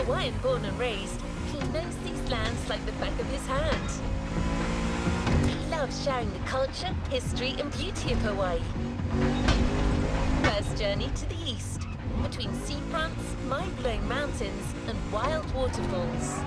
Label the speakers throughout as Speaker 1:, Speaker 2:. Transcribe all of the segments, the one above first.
Speaker 1: Hawaiian born and raised, he knows these lands like the back of his hand. He loves sharing the culture, history, and beauty of Hawaii. First journey to the east, between seafronts, mind-blowing mountains, and wild waterfalls.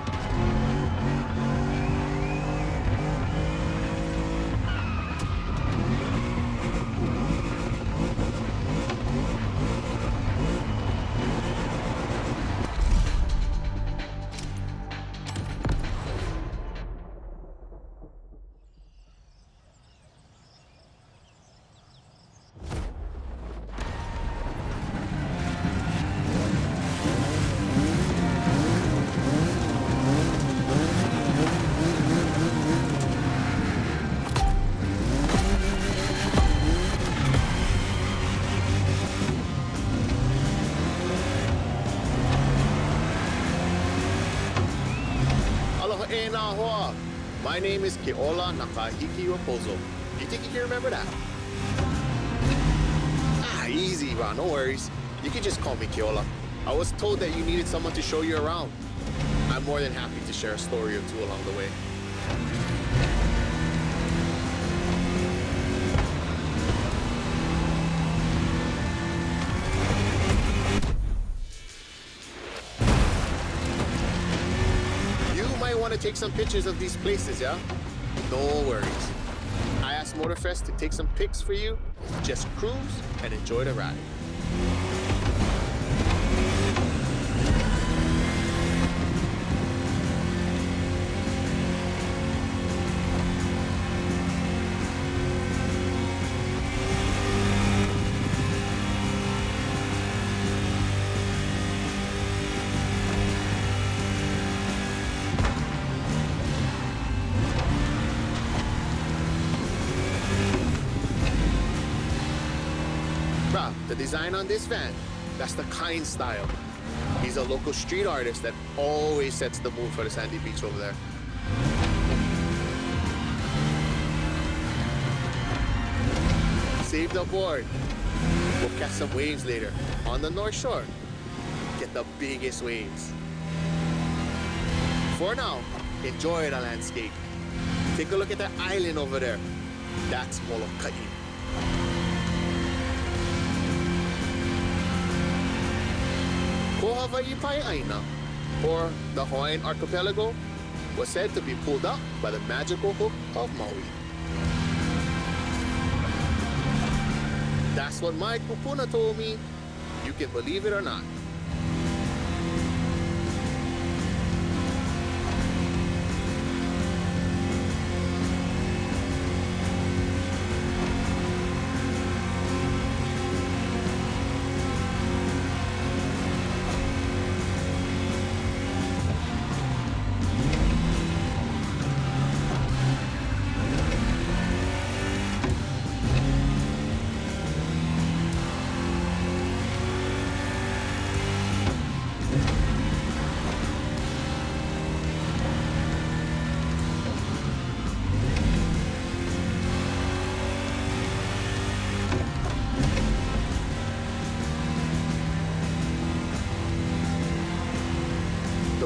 Speaker 2: My name is Keola Nakahiki Raposo. You think you can remember that? Easy, Ron, no worries. You can just call me Keola. I was told that you needed someone to show you around. I'm more than happy to share a story or two along the way. Want to take some pictures of these places, yeah? No worries. I asked Motorfest to take some pics for you. Just cruise and enjoy the ride. The design on this van, that's the Kind style. He's a local street artist that always sets the mood for the sandy beach over there. Saved aboard. We'll catch some waves later on the North Shore. Get the biggest waves. For now, enjoy the landscape. Take a look at that island over there. That's Molokai. Ko Hawaii Pai'aina, or the Hawaiian archipelago, was said to be pulled up by the magical hook of Maui. That's what my kupuna told me. You can believe it or not.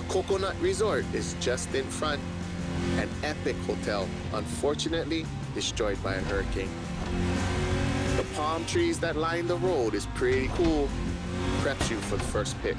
Speaker 2: Coconut Resort is just in front. An epic hotel, unfortunately destroyed by a hurricane. The palm trees that line the road is pretty cool. Preps you for the first pick.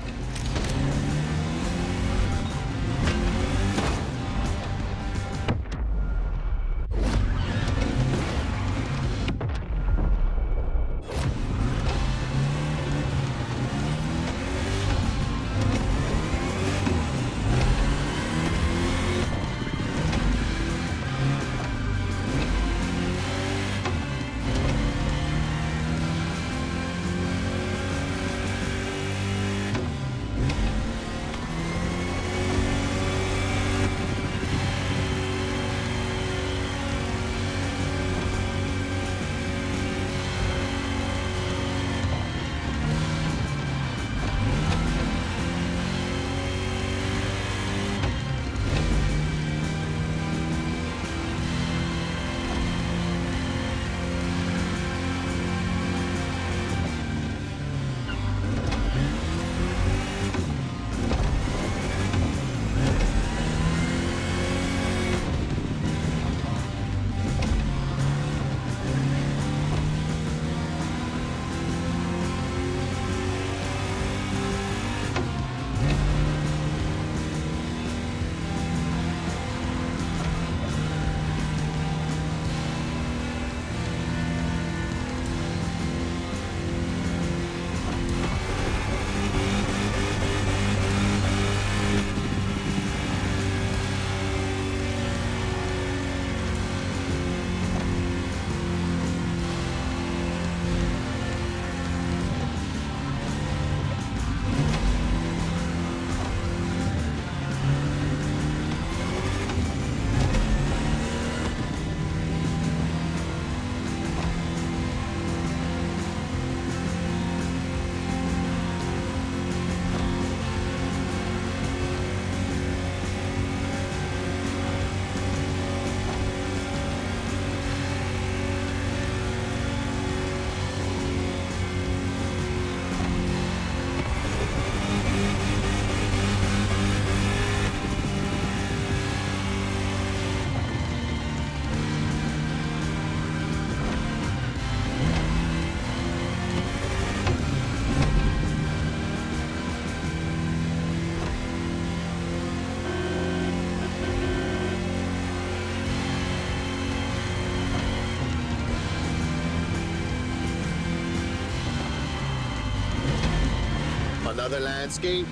Speaker 2: Another landscape,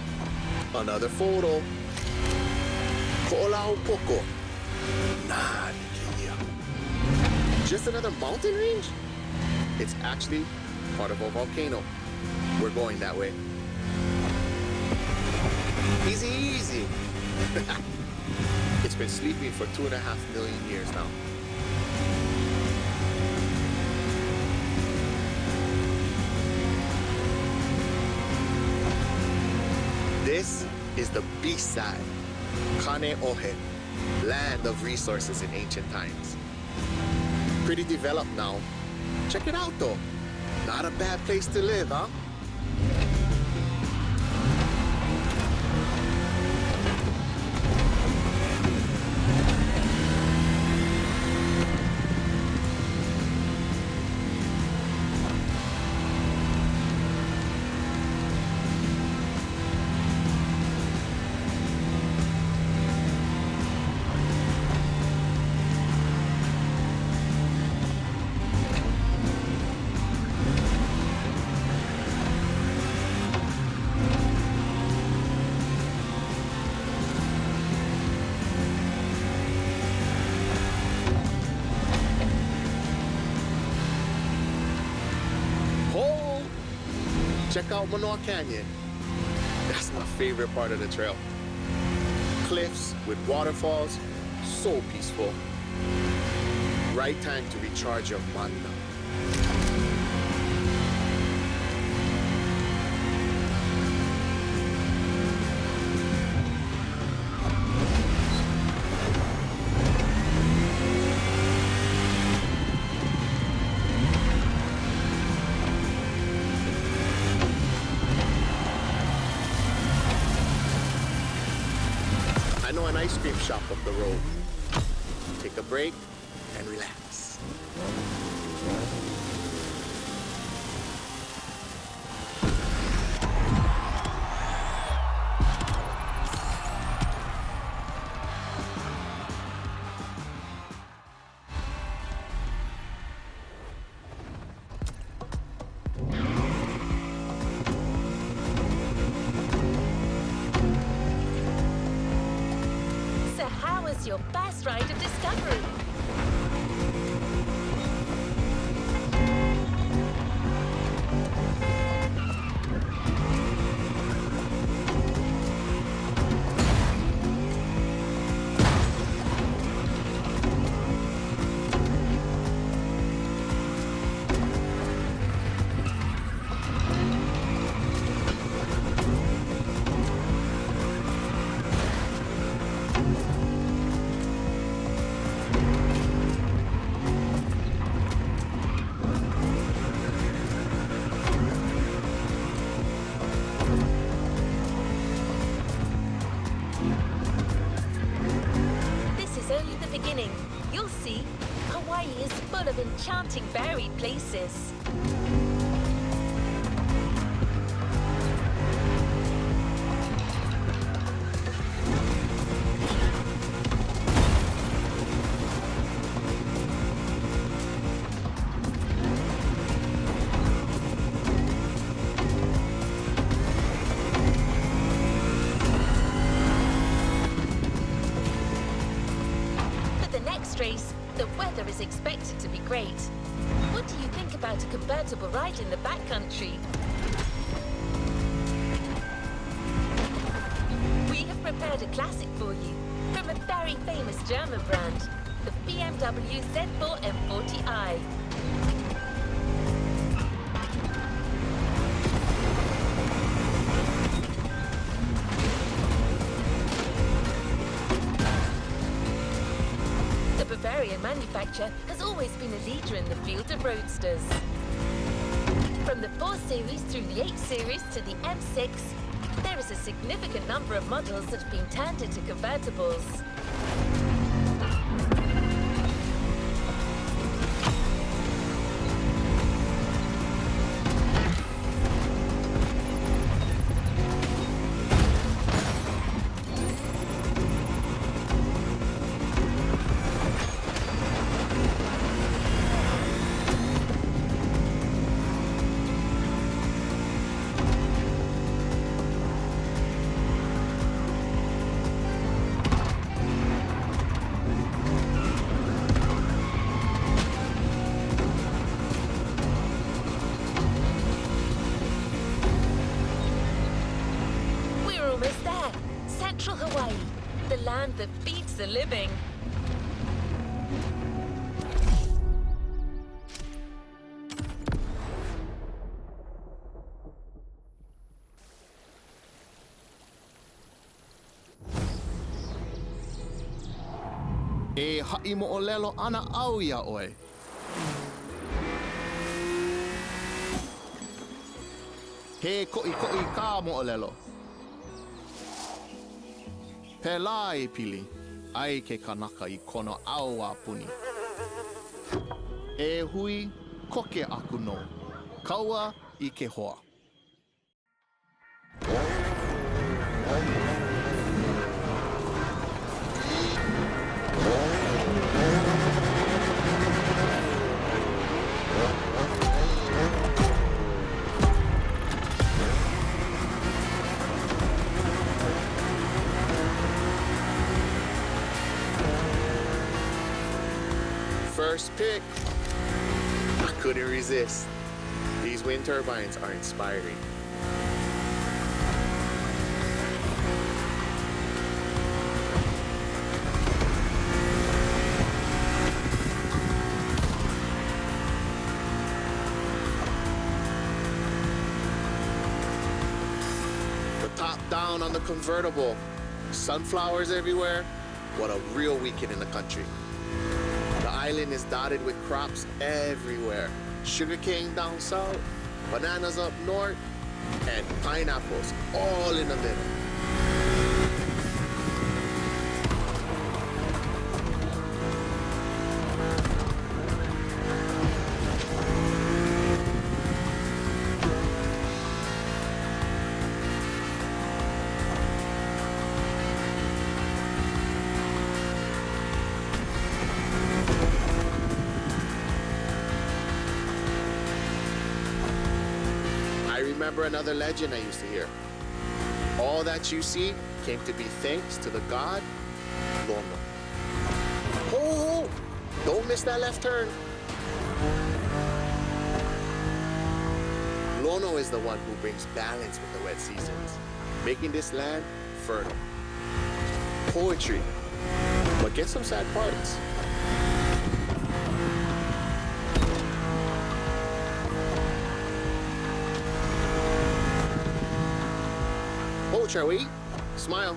Speaker 2: another photo. Ko'olau poko. Nah, just another mountain range? It's actually part of a volcano. We're going that way. Easy, easy. It's been sleeping for 2.5 million years now. This is the beast side, Kane Ohe, land of resources in ancient times. Pretty developed now. Check it out though. Not a bad place to live, huh? Check out Manoa Canyon. That's my favorite part of the trail. Cliffs with waterfalls, so peaceful. Right time to recharge your mana. I know an ice cream shop up the road. Take a break and relax.
Speaker 1: Your best ride of discovery. You'll see, Hawaii is full of enchanting varied places. Race, the weather is expected to be great. What do you think about a convertible ride in the backcountry? We have prepared a classic for you from a very famous German brand, the BMW Z4 M40i. Bavarian manufacturer has always been a leader in the field of roadsters. From the 4 Series through the 8 Series to the M6, there is a significant number of models that have been turned into convertibles. land that feeds the living.
Speaker 3: E ha'i mo'olelo ana au ia oe. He ko'i ka mo'olelo. Pela e pili, ai ke kanaka I kono au a puni. E hui, koke aku no. Kaua I ke hoa.
Speaker 2: First pick. I couldn't resist. These wind turbines are inspiring. The top down on the convertible. Sunflowers everywhere. What a real weekend in the country. The island is dotted with crops everywhere. Sugarcane down south, bananas up north, and pineapples all in the middle. I remember another legend I used to hear. All that you see came to be thanks to the god Lono. Oh, don't miss that left turn. Lono is the one who brings balance with the wet seasons, making this land fertile. Poetry, but get some sad parts. Oh, shall we? Smile.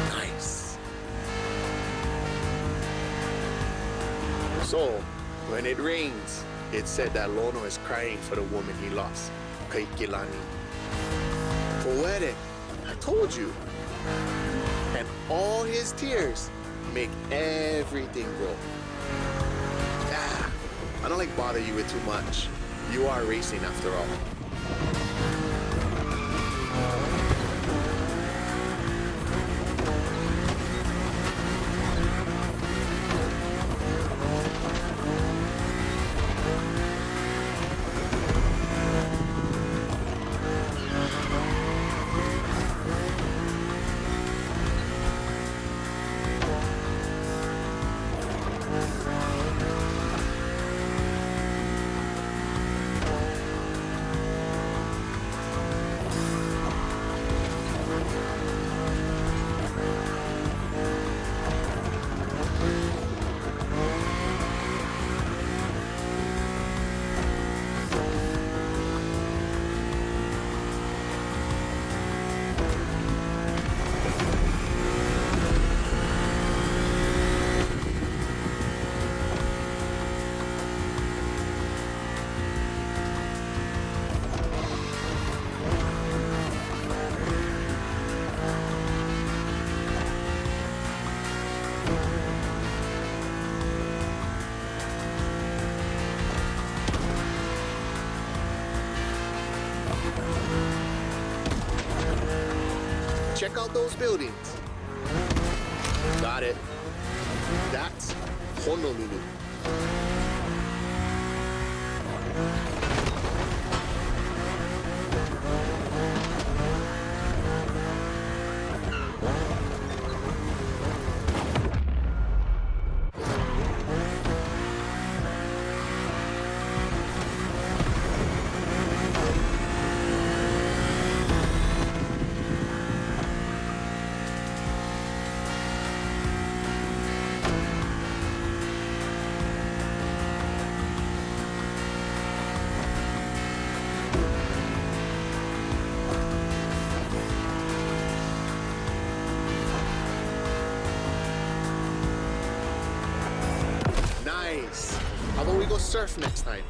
Speaker 2: Nice. So, when it rains, it's said that Lono is crying for the woman he lost, Kaikilani. Poetic, I told you. And all his tears make everything grow. Ah, I don't like bother you with too much. You are racing after all. Check out those buildings. Got it. That's Honolulu. Nice. How about we go surf next time?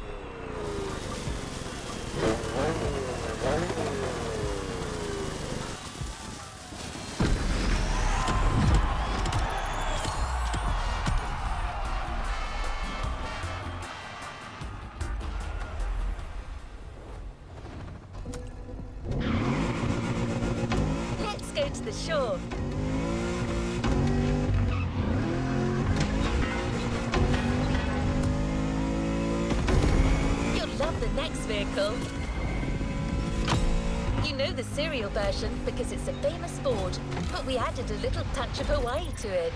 Speaker 1: Let's go to the shore. You'll love the next vehicle. You know the serial version because it's a famous board, but we added a little touch of Hawaii to it.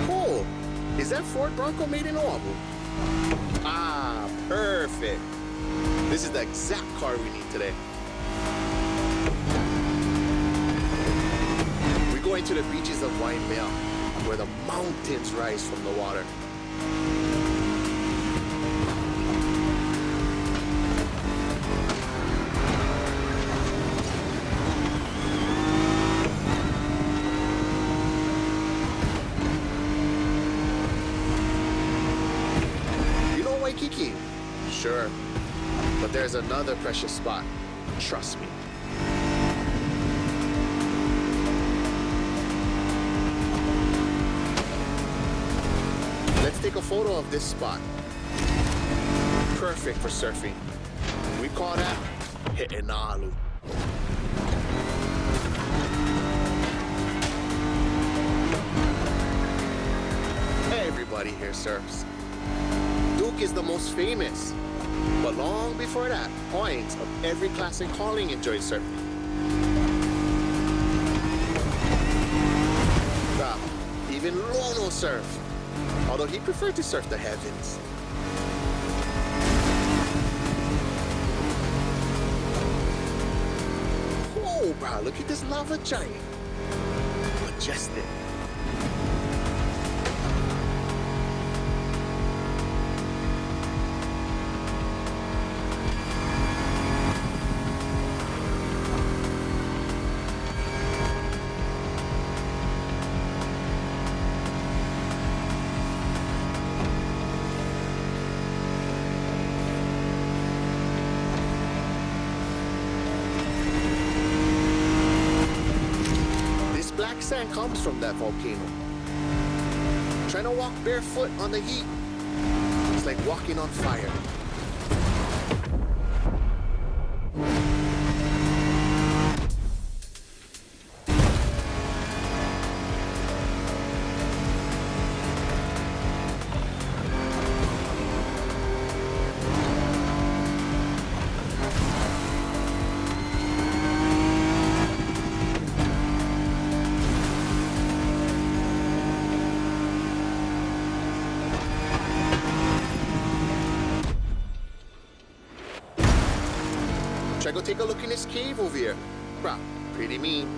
Speaker 2: Cool. Is that Ford Bronco made in Oahu? Ah, perfect. This is the exact car we need today. We're going to the beaches of Waimea, where the mountains rise from the water. You know Waikiki? Sure. But there's another precious spot. Trust me. Let's take a photo of this spot. Perfect for surfing. We call that He'enalu. Everybody here surfs. Duke is the most famous. But long before that, points of every classic calling enjoyed surfing. Even Lono surfed, although he preferred to surf the heavens. Oh, bro, look at this lava giant. Majestic. Black sand comes from that volcano. Trying to walk barefoot on the heat, it's like walking on fire. Try go take a look in this cave over here. Bruh, pretty mean.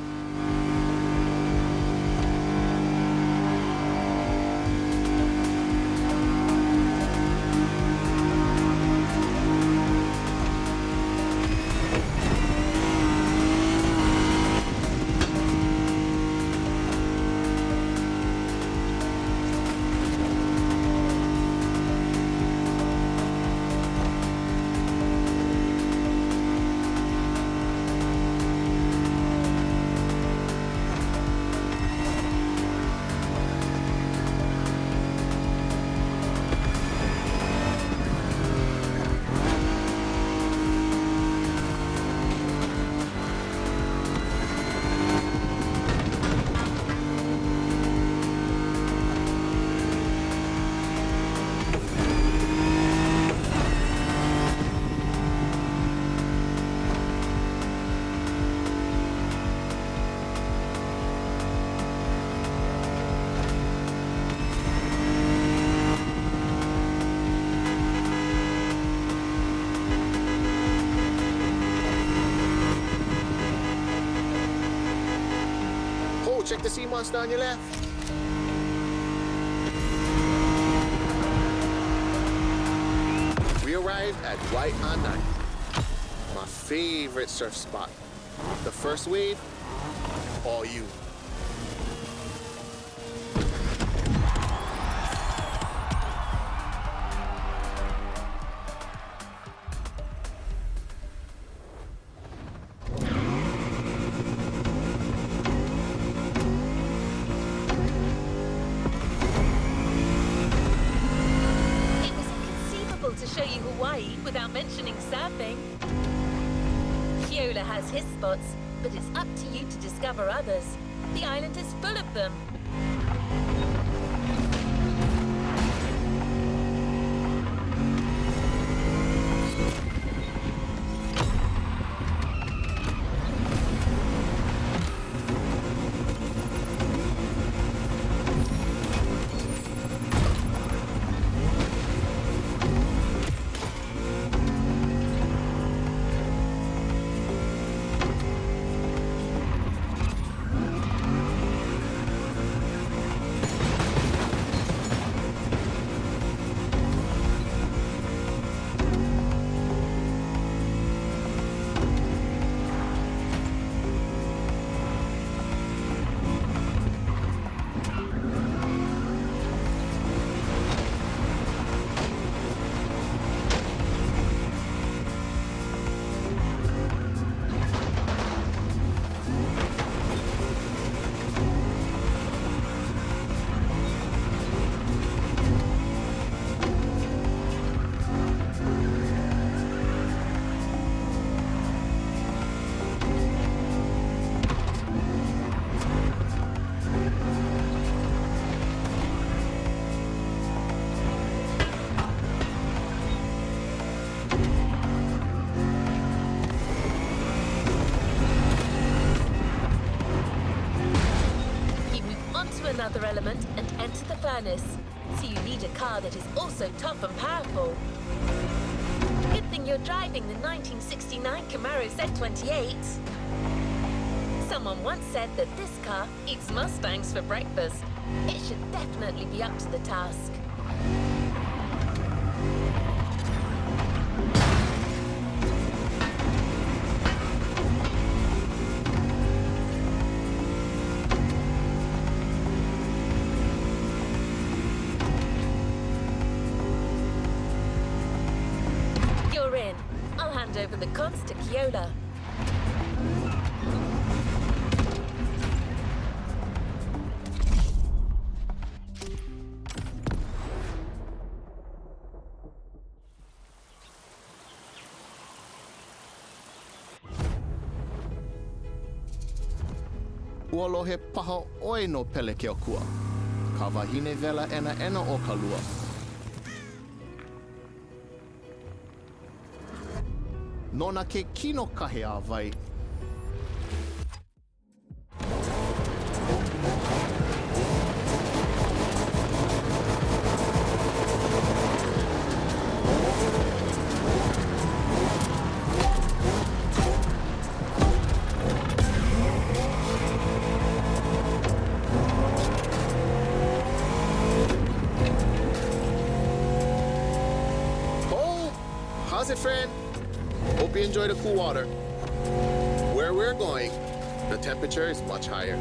Speaker 2: check the sea monster on your left. We arrived at White on Nine, my favorite surf spot. The first wave, all you.
Speaker 1: To show you Hawaii without mentioning surfing. Keola has his spots, but it's up to you to discover others. The island is full of them. Another element and enter the furnace. So you need a car that is also tough and powerful. Good thing you're driving the 1969 Camaro Z28. Someone once said that this car eats Mustangs for breakfast. It should definitely be up to the task. I'll hand over the cons to Keola.
Speaker 3: Uolo he paha oi no pele ke o kua. Ka wahine vela ena o ka lua. Nona ke kino kahe a vai.
Speaker 2: Oh, how's it, friend? Hope you enjoy the cool water. Where we're going, the temperature is much higher.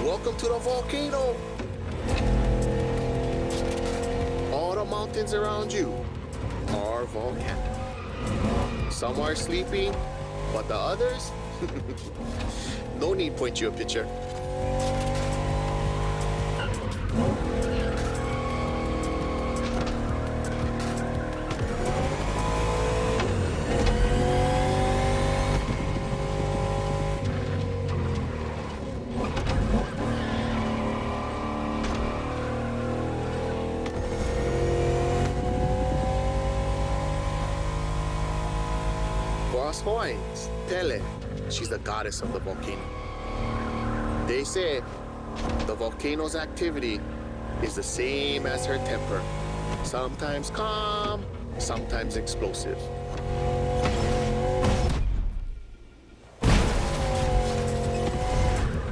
Speaker 2: Welcome to the volcano. All the mountains around you are volcanic. Some are sleeping, but the others? No need point you a picture. Coins, Pele, she's the goddess of the volcano. They say the volcano's activity is the same as her temper. Sometimes calm, sometimes explosive.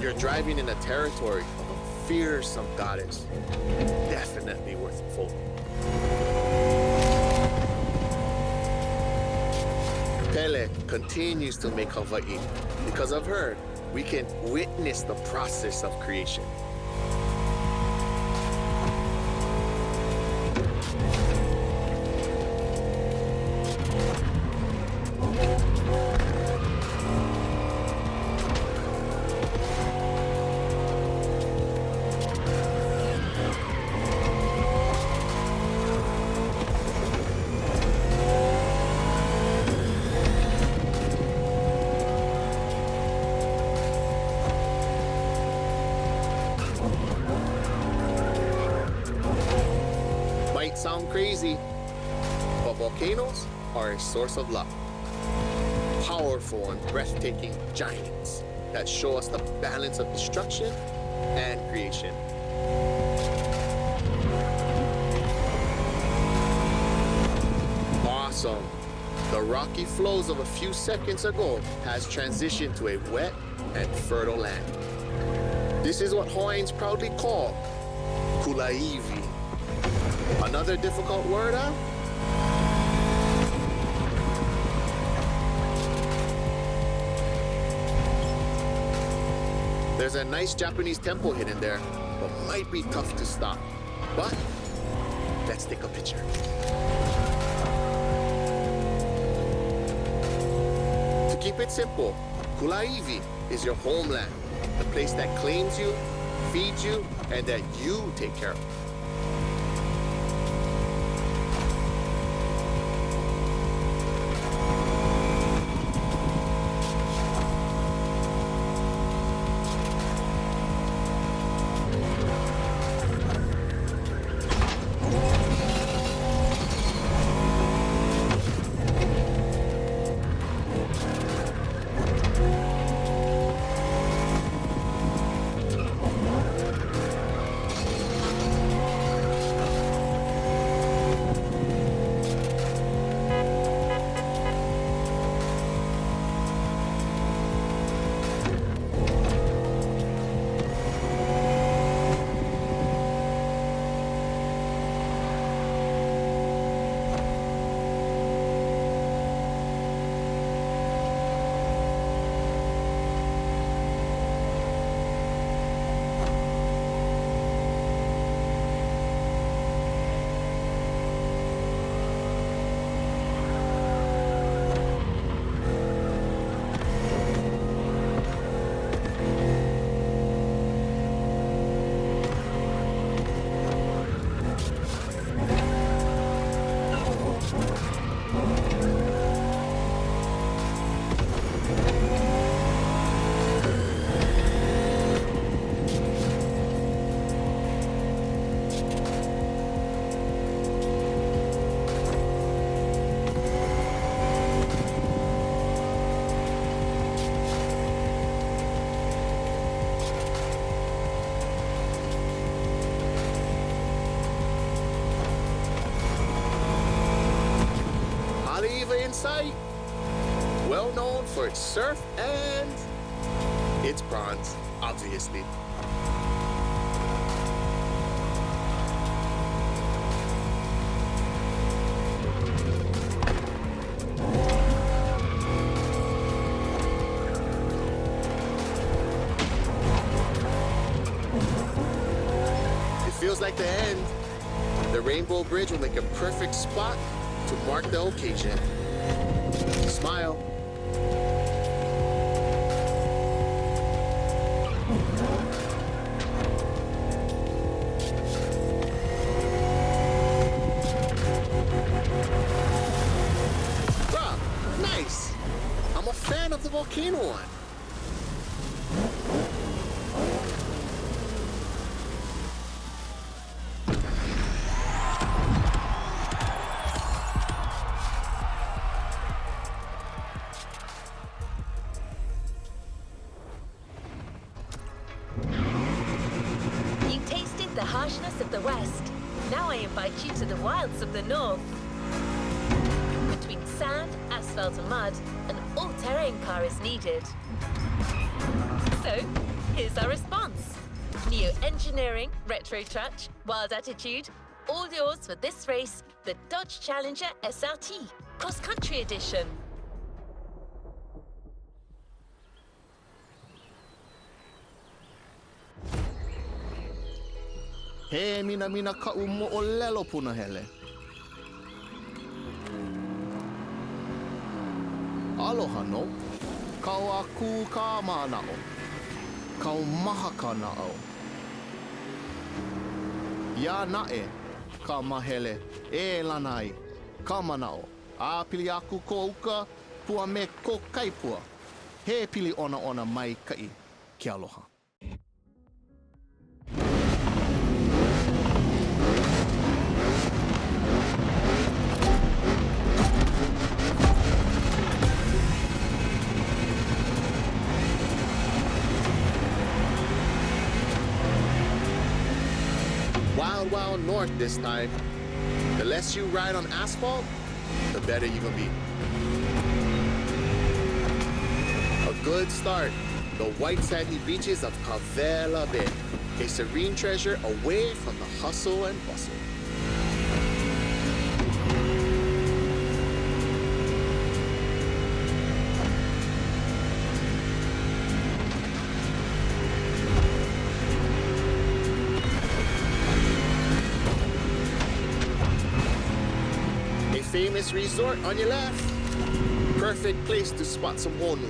Speaker 2: You're driving in a territory of a fearsome goddess. Definitely worth a photo. Pele continues to make Hawaii. Because of her, we can witness the process of creation. Sound crazy, but volcanoes are a source of luck. Powerful and breathtaking giants that show us the balance of destruction and creation. Awesome. The rocky flows of a few seconds ago has transitioned to a wet and fertile land. This is what Hawaiians proudly call Kulaivi. Another difficult word, huh? There's a nice Japanese temple hidden there, but might be tough to stop. But let's take a picture. To keep it simple, Kulaivi is your homeland, the place that claims you, feeds you, and that you take care of. Sight, well known for its surf and its bronze, obviously. It feels like the end. The Rainbow Bridge will make a perfect spot to mark the occasion. Smile. Bruh, nice. I'm a fan of the volcano one.
Speaker 1: You tasted the harshness of the West. Now I invite you to the wilds of the North. Between sand, asphalt and mud, an all-terrain car is needed. So, here's our response. Neo-engineering, retro touch, wild attitude, all yours for this race, the Dodge Challenger SRT, cross-country edition.
Speaker 3: He mina ka umo o lelo puna hele. Aloha no. Kau a ku ka manao. Kau maha ka nao. Ya nae ka mahele e lanai ka manao. A pili aku ko uka pua me ko kaipua. He pili ona mai kai ki aloha.
Speaker 2: Wild north this time. The less you ride on asphalt, the better you gonna be. A good start. The white sandy beaches of Kavela Bay. A serene treasure away from the hustle and bustle. Famous resort on your left. Perfect place to spot some honu.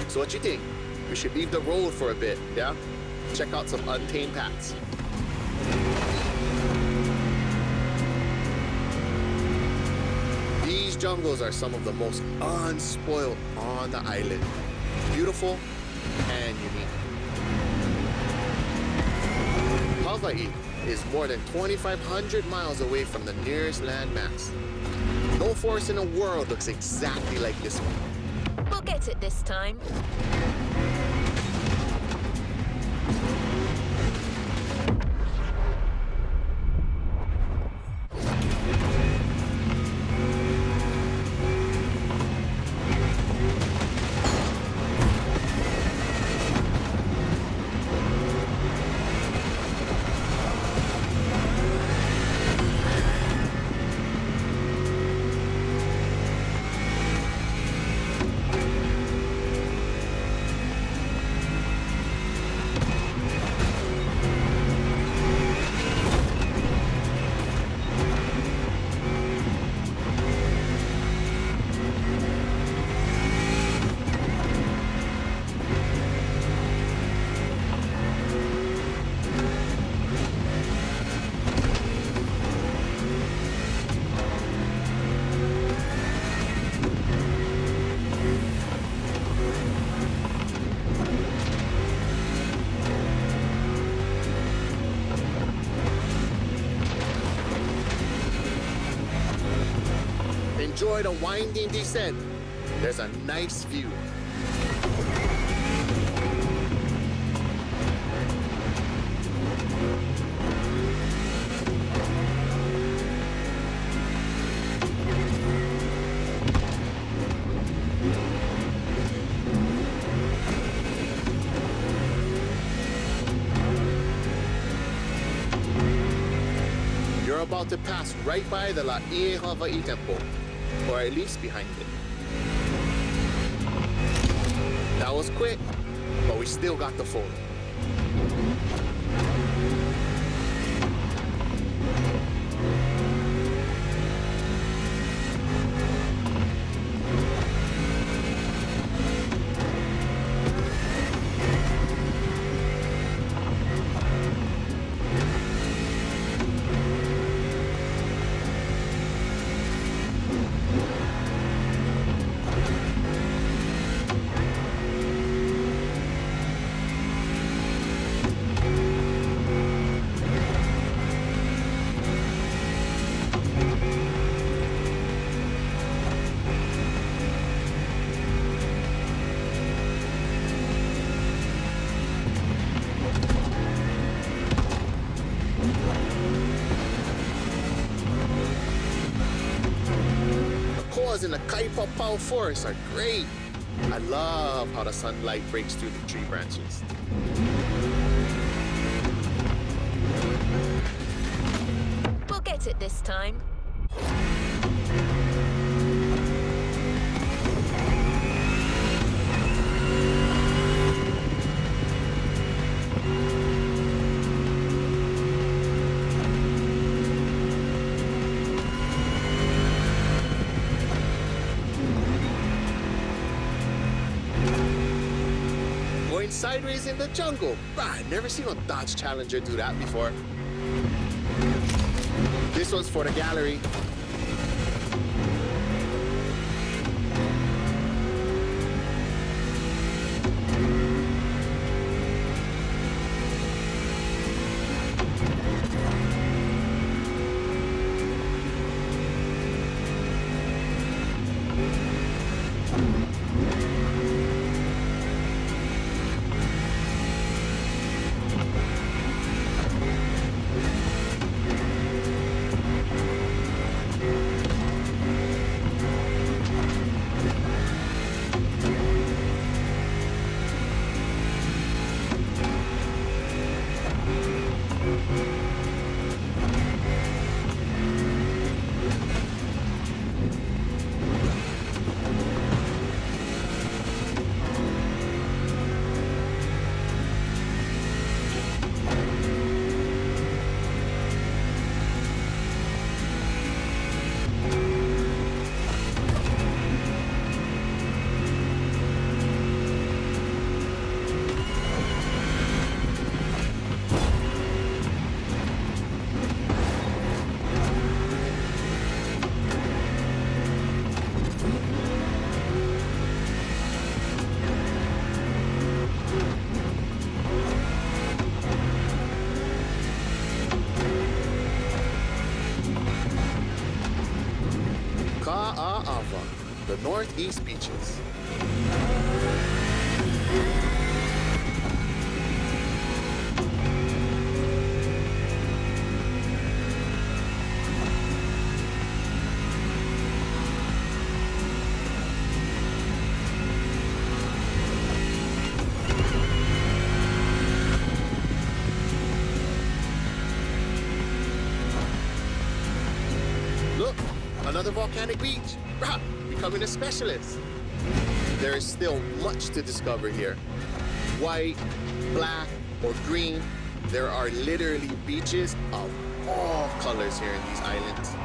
Speaker 2: So what you think? We should leave the road for a bit, yeah? Check out some untamed paths. These jungles are some of the most unspoiled on the island. Beautiful and unique. Hawaii is more than 2,500 miles away from the nearest landmass. No forest in the world looks exactly like this one.
Speaker 1: We'll get it this time.
Speaker 2: Enjoy the winding descent. There's a nice view. You're about to pass right by the La'i Hawaii Temple. or at least behind it. That was quick, but we still got the photo. In the Kaipa Pau forest are great. I love how the sunlight breaks through the tree branches.
Speaker 1: We'll get it this time.
Speaker 2: Sideways in the jungle. I've never seen a Dodge Challenger do that before. This one's for the gallery. The northeast beaches. Look, another volcanic beach. Becoming a specialist. There is still much to discover here. White, black, or green, there are literally beaches of all colors here in these islands.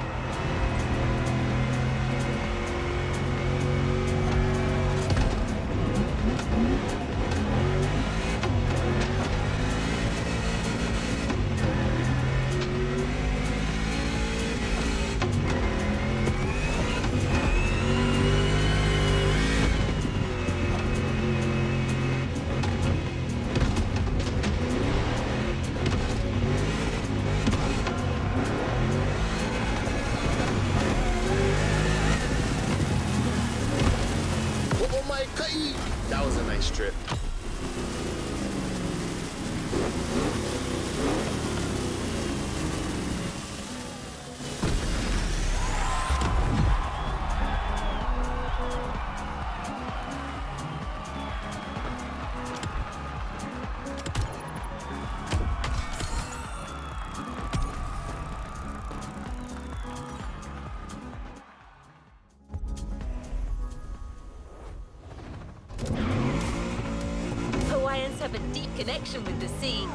Speaker 1: deep connection with the sea.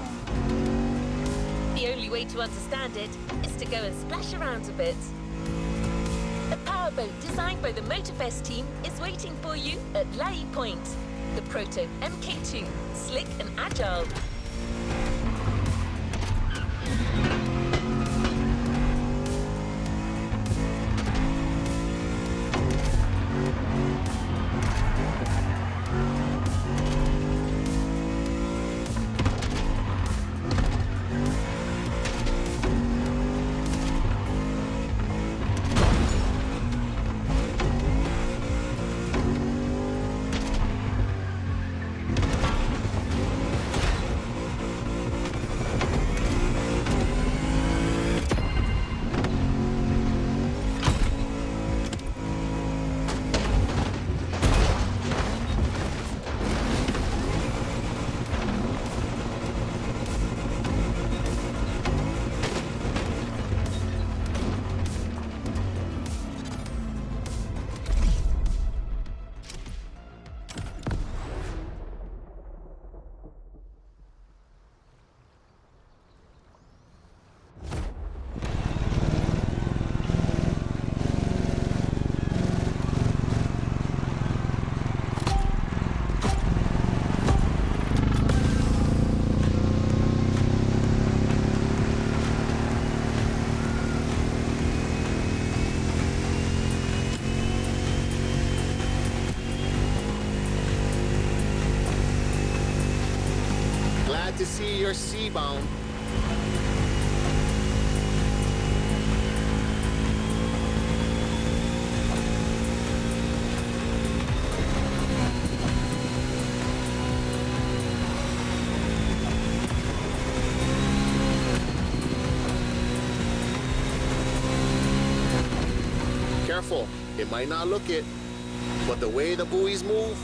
Speaker 1: The only way to understand it is to go and splash around a bit. A powerboat designed by the Motorfest team is waiting for you at Lai Point. The Proto MK2, slick and agile.
Speaker 2: To see you're seabound. Careful, it might not look it, but the way the buoys move,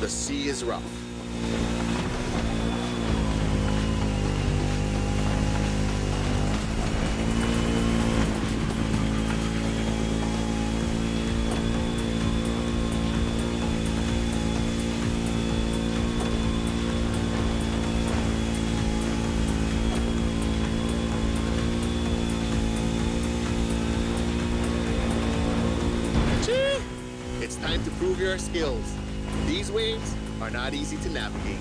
Speaker 2: the sea is rough. It's time to prove your skills. These waves are not easy to navigate.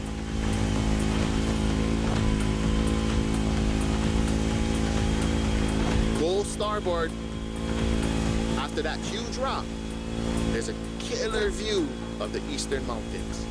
Speaker 2: Go starboard. After that huge rock, there's a killer view of the eastern mountains.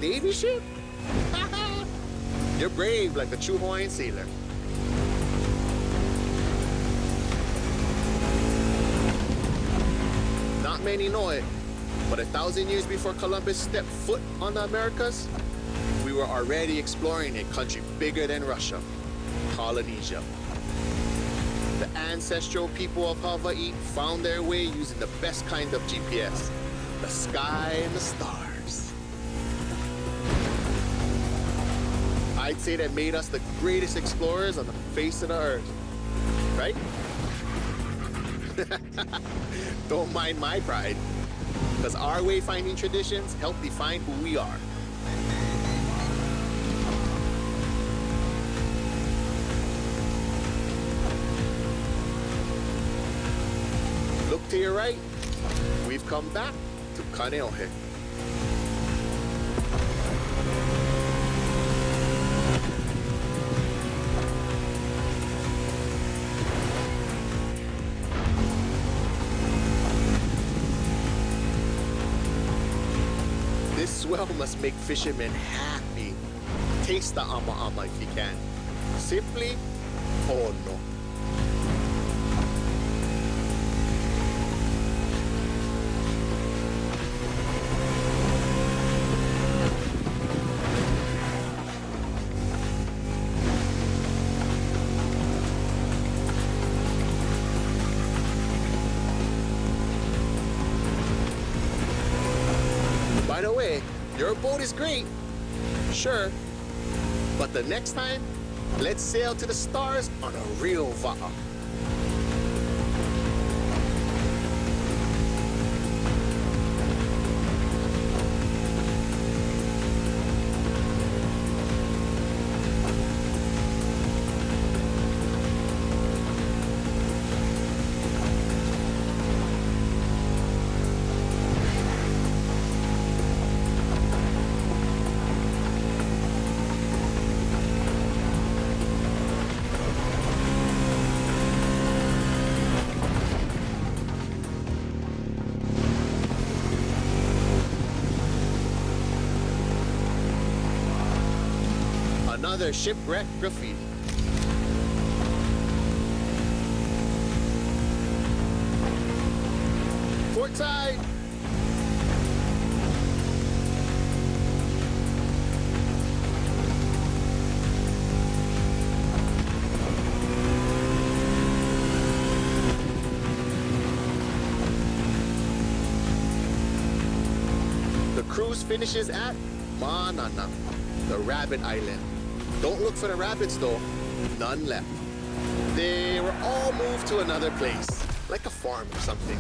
Speaker 2: Navy ship? You're brave like a true Hawaiian sailor. Not many know it, but 1,000 years before Columbus stepped foot on the Americas, we were already exploring a country bigger than Russia, Polynesia. The ancestral people of Hawaii found their way using the best kind of GPS, the sky and the stars. I'd say that made us the greatest explorers on the face of the earth, right? Don't mind my pride, because our wayfinding traditions help define who we are. Look to your right, we've come back to Kaneohe. This swell must make fishermen happy. Taste the ama if you can. Simply, oh no. By the way, your boat is great, sure, but the next time, let's sail to the stars on a real va'a. Another shipwreck graffiti. Port side! The cruise finishes at Manana, the Rabbit Island. Don't look for the rabbits though, none left. They were all moved to another place, like a farm or something.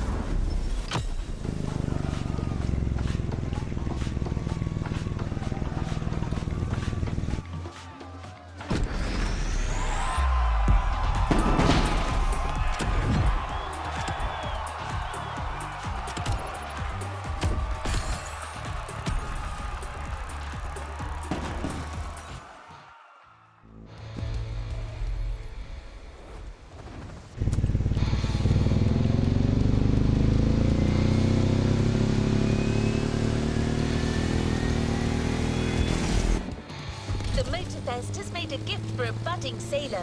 Speaker 1: The Motorfest has made a gift for a budding sailor.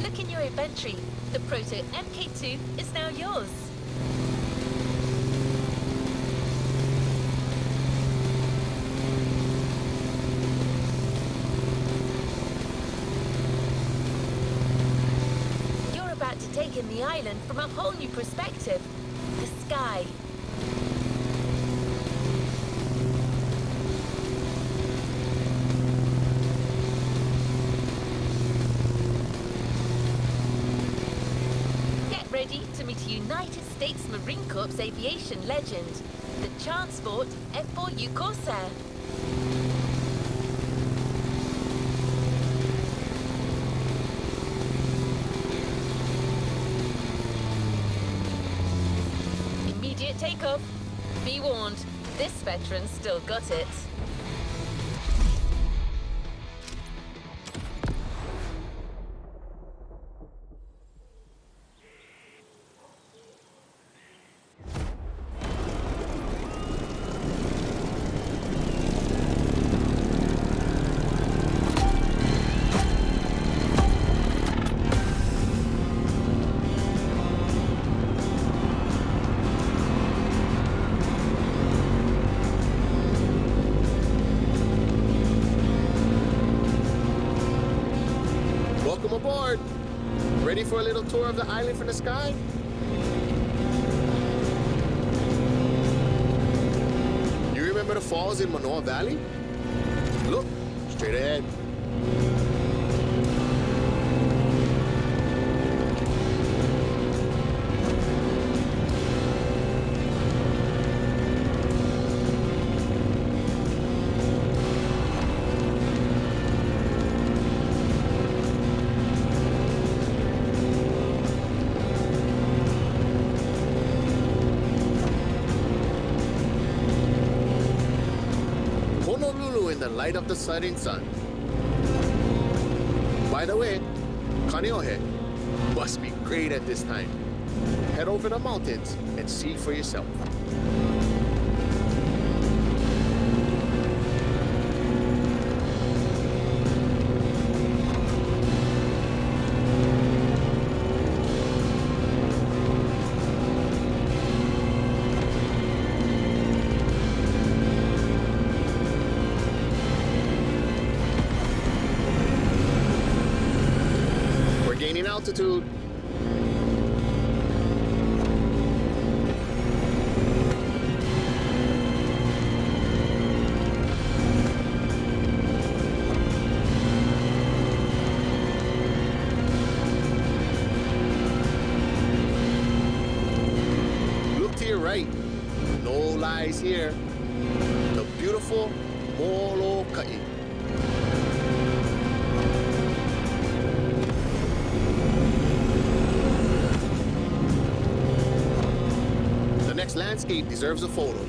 Speaker 1: Look in your inventory. The Proto MK2 is now yours. You're about to take in the island from a whole new perspective. The sky. Ready to meet a United States Marine Corps aviation legend, the Transport F4U Corsair. Immediate takeoff. Be warned, this veteran still got it.
Speaker 2: Welcome aboard! Ready for a little tour of the island from the sky? You remember the falls in Manoa Valley? Look, straight ahead. Honolulu in the light of the setting sun. By the way, Kaneohe must be great at this time. Head over the mountains and see for yourself. Gaining altitude. right. No lies here. The beautiful Molokai. The next landscape deserves a photo.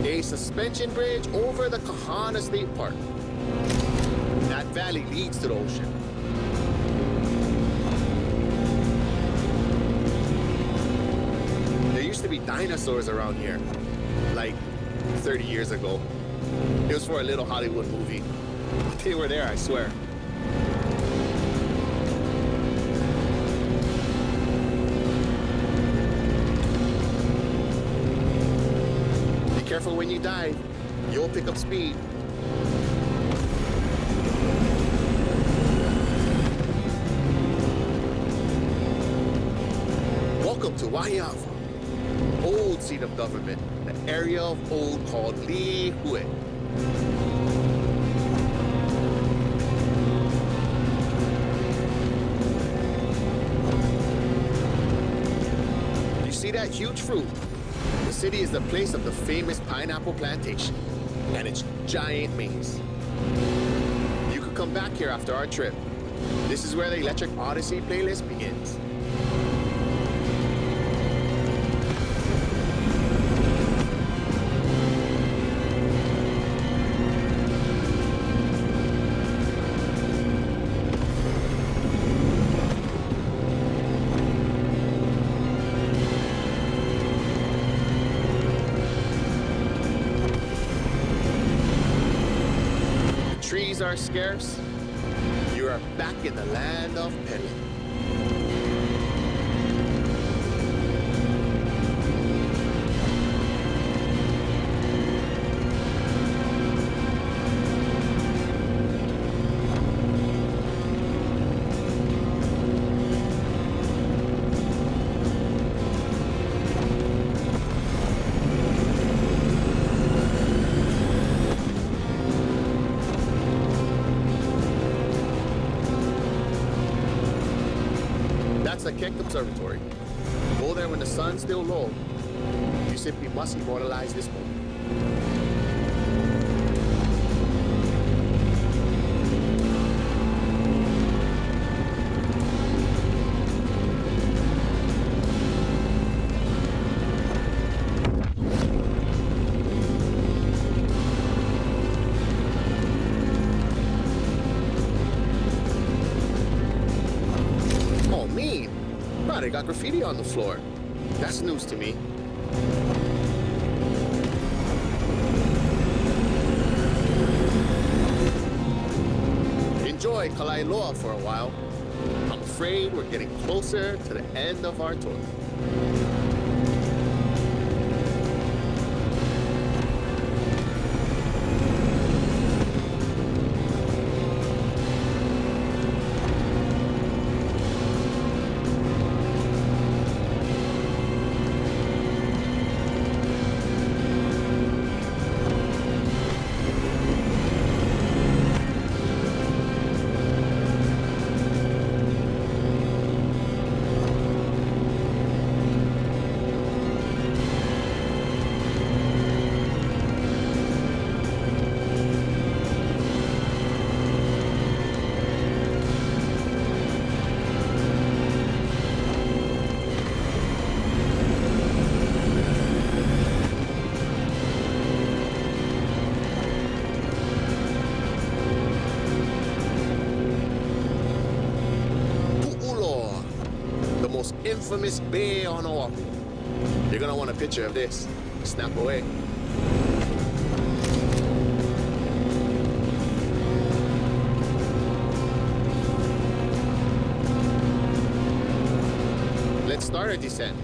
Speaker 2: A suspension bridge over the Kahana State Park. That valley leads to the ocean. There used to be dinosaurs around here, like 30 years ago. It was for a little Hollywood movie. But they were there, I swear. Be careful when you dive. You'll pick up speed. Welcome to Waiava, old seat of government, the area of old called Lihue. You see that huge fruit? The city is the place of the famous pineapple plantation and its giant maze. You could come back here after our trip. This is where the Electric Odyssey playlist begins. Trees are scarce. You are back in the land of Pele. That's the Keck Observatory. Go there when the sun's still low. You simply must immortalize this moment. They got graffiti on the floor. That's news to me. Enjoy Kalailoa for a while. I'm afraid we're getting closer to the end of our tour. Infamous bay on Oahu. You're gonna want a picture of this. Snap away. Let's start our descent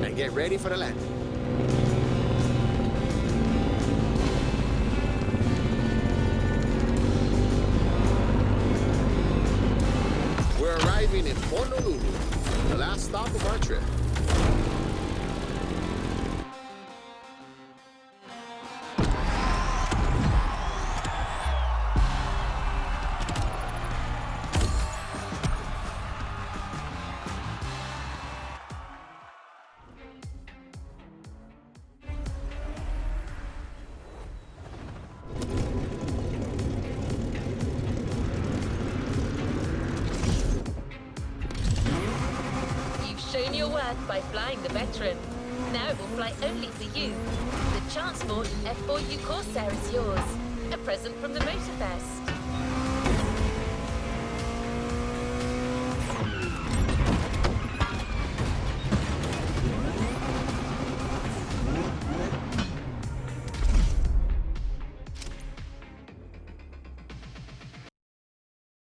Speaker 2: and get ready for the landing. We're arriving in Honolulu, the last stop of our trip.
Speaker 1: your worth by flying the Veteran. Now it will fly only for you. The Chance Sport F4U Corsair is yours. A present from the Motorfest.